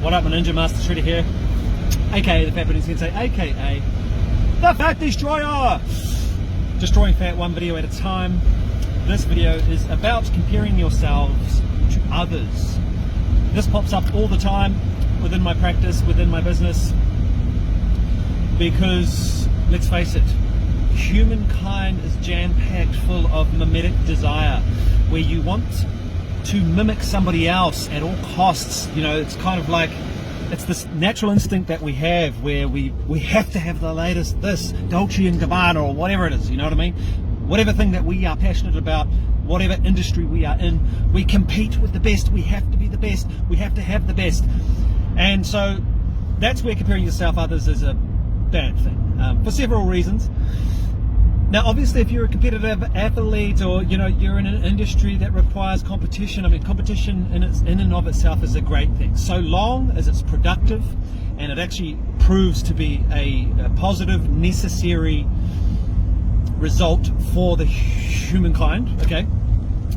What up, my Ninja Master Shredder here, aka the Fat Burning Sensei, aka the Fat Destroyer. Destroying fat one video at a time. This video is about comparing yourselves to others. This pops up all the time within my practice, within my business, because let's face it, humankind is jam-packed full of mimetic desire, where you want to mimic somebody else at all costs. You know, it's kind of like, it's this natural instinct that we have where we have to have the latest, this Dolce & Gabbana or whatever it is, you know what I mean? Whatever thing that we are passionate about, whatever industry we are in, we compete with the best. We have to be the best. We have to have the best. And so that's where comparing yourself to others is a bad thing, for several reasons. Now, obviously, if you're a competitive athlete, or you're in an industry that requires competition, I mean, competition in and of itself is a great thing, so long as it's productive and it actually proves to be a positive, necessary result for the humankind. Okay,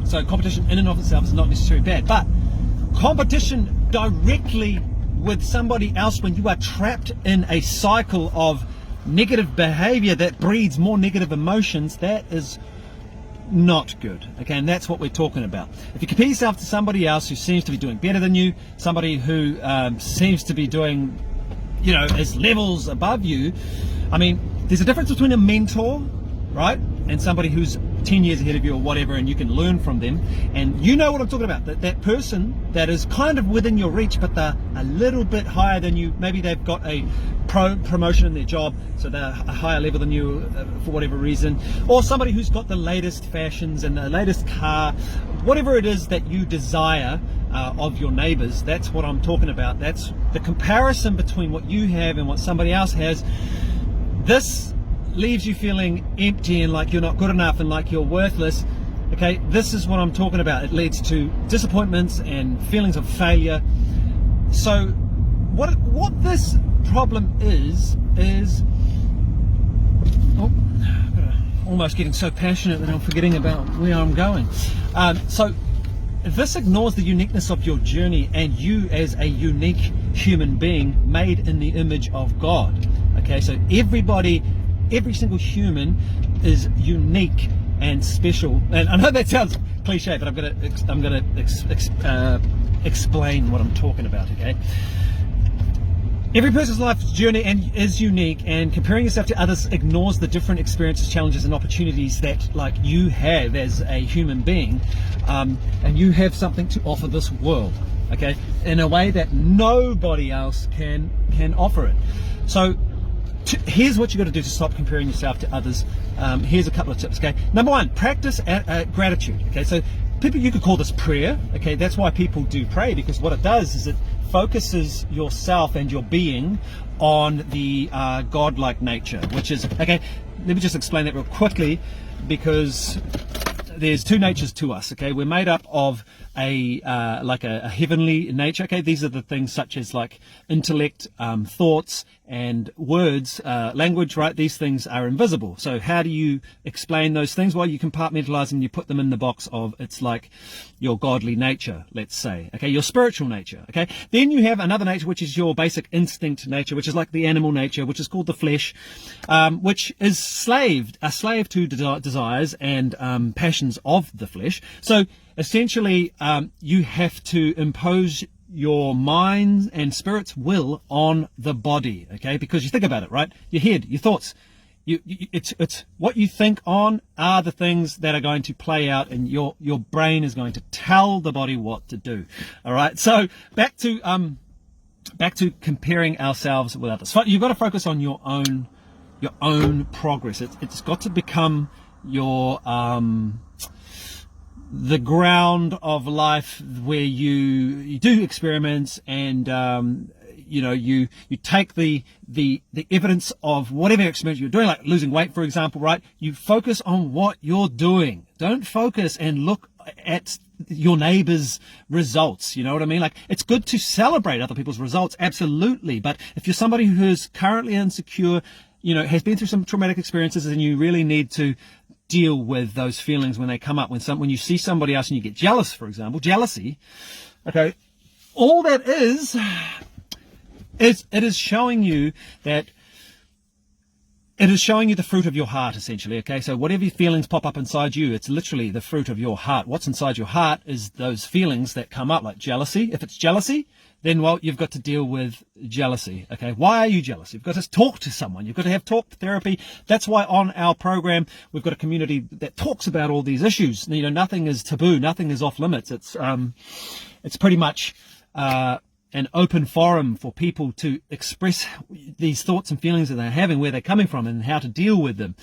so competition in and of itself is not necessarily bad, but competition directly with somebody else, when you are trapped in a cycle of negative behavior that breeds more negative emotions, that is not good. Okay, and that's what we're talking about. If you compare yourself to somebody else who seems to be doing better than you, somebody who seems to be doing, is levels above you, I mean, there's a difference between a mentor, right, and somebody who's 10 years ahead of you or whatever, and you can learn from them. And you know what I'm talking about, that person that is kind of within your reach, but they're a little bit higher than you. Maybe they've got a promotion in their job, so they're a higher level than you for whatever reason, or somebody who's got the latest fashions and the latest car, whatever it is that you desire of your neighbors. That's what I'm talking about. That's the comparison between what you have and what somebody else has. This leaves you feeling empty and like you're not good enough and like you're worthless. Okay, this is what I'm talking about. It leads to disappointments and feelings of failure. So what this problem is almost getting so passionate that I'm forgetting about where I'm going. So this ignores the uniqueness of your journey and you as a unique human being made in the image of God. Okay, so every single human is unique and special. And I know that sounds cliche, but I'm gonna explain what I'm talking about. Okay, every person's life journey is unique, and comparing yourself to others ignores the different experiences, challenges, and opportunities that you have as a human being, and you have something to offer this world. Okay, in a way that nobody else can offer it. So here's what you got to do to stop comparing yourself to others. Here's a couple of tips. Okay, number one, practice gratitude. Okay, so you could call this prayer. Okay, that's why people do pray, because what it does is it focuses yourself and your being on the godlike nature, which is, okay, let me just explain that real quickly, because there's two natures to us. Okay, we're made up of a heavenly nature. Okay, these are the things such as like intellect, thoughts, and words, language, right? These things are invisible. So how do you explain those things? Well, you compartmentalize them, you put them in the box of, it's like your godly nature, let's say. Okay, your spiritual nature. Okay, then you have another nature, which is your basic instinct nature, which is like the animal nature, which is called the flesh, which is a slave to desires and passions of the flesh. So essentially, you have to impose your mind and spirit's will on the body, okay? Because you think about it, right? Your head, your thoughts, it's what you think on are the things that are going to play out, and your brain is going to tell the body what to do. All right. So back to comparing ourselves with others. You've got to focus on your own progress. It's got to become your the ground of life where you do experiments, and you take the evidence of whatever experiment you're doing, like losing weight, for example, right? You focus on what you're doing. Don't focus and look at your neighbor's results. You know what I mean? Like, it's good to celebrate other people's results, absolutely. But if you're somebody who's currently insecure, has been through some traumatic experiences, and you really need to deal with those feelings when they come up, when you see somebody else and you get jealous, for example, jealousy. Okay, all that is It is showing you that it is showing you the fruit of your heart, essentially, okay? So whatever feelings pop up inside you, it's literally the fruit of your heart. What's inside your heart is those feelings that come up, like jealousy. If it's jealousy, then, well, you've got to deal with jealousy, okay? Why are you jealous? You've got to talk to someone. You've got to have talk therapy. That's why on our program, we've got a community that talks about all these issues. You know, nothing is taboo. Nothing is off limits. It's pretty much an open forum for people to express these thoughts and feelings that they're having, where they're coming from, and how to deal with them.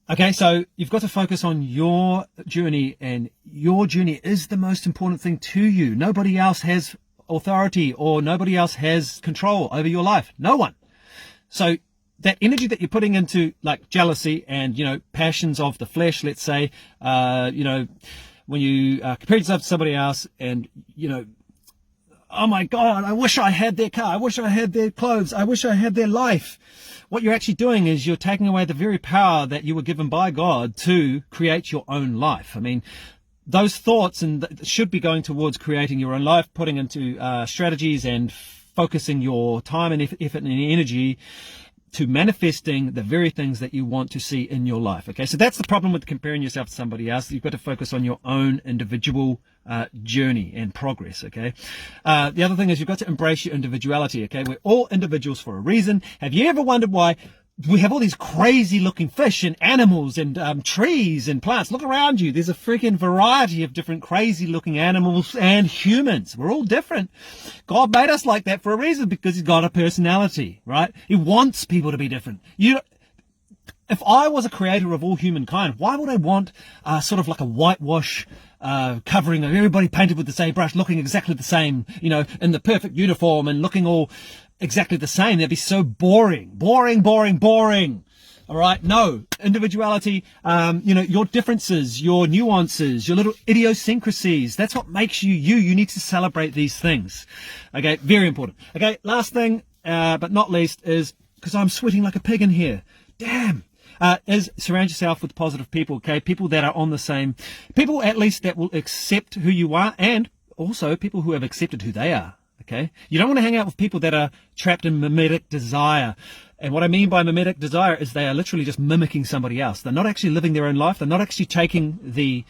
Okay, so you've got to focus on your journey, and your journey is the most important thing to you. Nobody else has authority, or nobody else has control over your life. No one. So that energy that you're putting into, like, jealousy and, you know, passions of the flesh, let's say, you know, when you compare yourself to somebody else and, you know, oh my God, I wish I had their car. I wish I had their clothes. I wish I had their life. What you're actually doing is you're taking away the very power that you were given by God to create your own life. I mean, those thoughts should be going towards creating your own life, putting into strategies and focusing your time and effort and energy to manifesting the very things that you want to see in your life. Okay, so that's the problem with comparing yourself to somebody else. You've got to focus on your own individual journey and progress. Okay, the other thing is you've got to embrace your individuality. Okay, we're all individuals for a reason. Have you ever wondered why we have all these crazy looking fish and animals and trees and plants? Look around you. There's a freaking variety of different crazy looking animals and humans. We're all different. God made us like that for a reason, because he's got a personality, right? He wants people to be different. If I was a creator of all humankind, why would I want sort of like a whitewash covering of everybody painted with the same brush, looking exactly the same, you know, in the perfect uniform and looking all exactly the same? That'd be so boring. All right, no. Individuality, you know, your differences, your nuances, your little idiosyncrasies, that's what makes you you. You need to celebrate these things. Okay, very important. Okay, last thing, but not least, is, because I'm sweating like a pig in here, damn, is surround yourself with positive people, okay? People that are on the same, people at least that will accept who you are, and also people who have accepted who they are. Okay, you don't want to hang out with people that are trapped in mimetic desire. And what I mean by mimetic desire is they are literally just mimicking somebody else. They're not actually living their own life. They're not actually taking the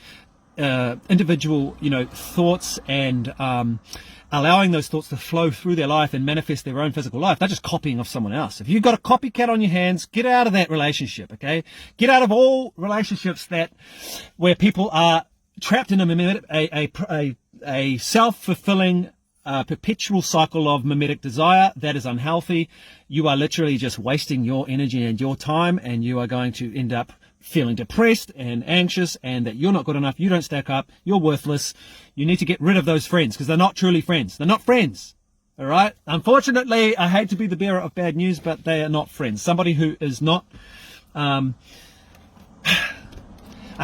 individual, you know, thoughts and allowing those thoughts to flow through their life and manifest their own physical life. They're just copying off someone else. If you've got a copycat on your hands, get out of that relationship. Okay, get out of all relationships where people are trapped in a self-fulfilling perpetual cycle of mimetic desire. That is unhealthy. You are literally just wasting your energy and your time, and you are going to end up feeling depressed and anxious, and that you're not good enough, you don't stack up, you're worthless. You need to get rid of those friends, because they're not truly friends. They're not friends. All right? Unfortunately, I hate to be the bearer of bad news, but they are not friends. Somebody who is not a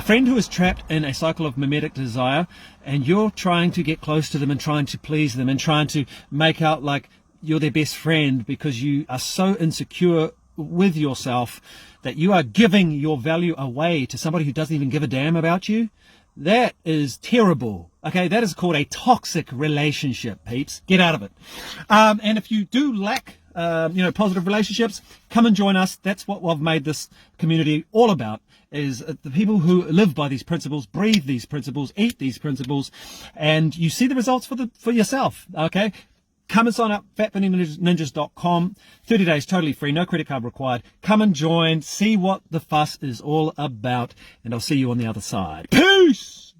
friend who is trapped in a cycle of mimetic desire, and you're trying to get close to them and trying to please them and trying to make out like you're their best friend because you are so insecure with yourself that you are giving your value away to somebody who doesn't even give a damn about you, that is terrible. Okay, that is called a toxic relationship, peeps. Get out of it. And if you do lack positive relationships, come and join us. That's what we've made this community all about, is the people who live by these principles, breathe these principles, eat these principles, and you see the results for yourself. Okay, come and sign up, fatburningninjas.com. 30 days totally free, no credit card required. Come and join, see what the fuss is all about, and I'll see you on the other side. Peace.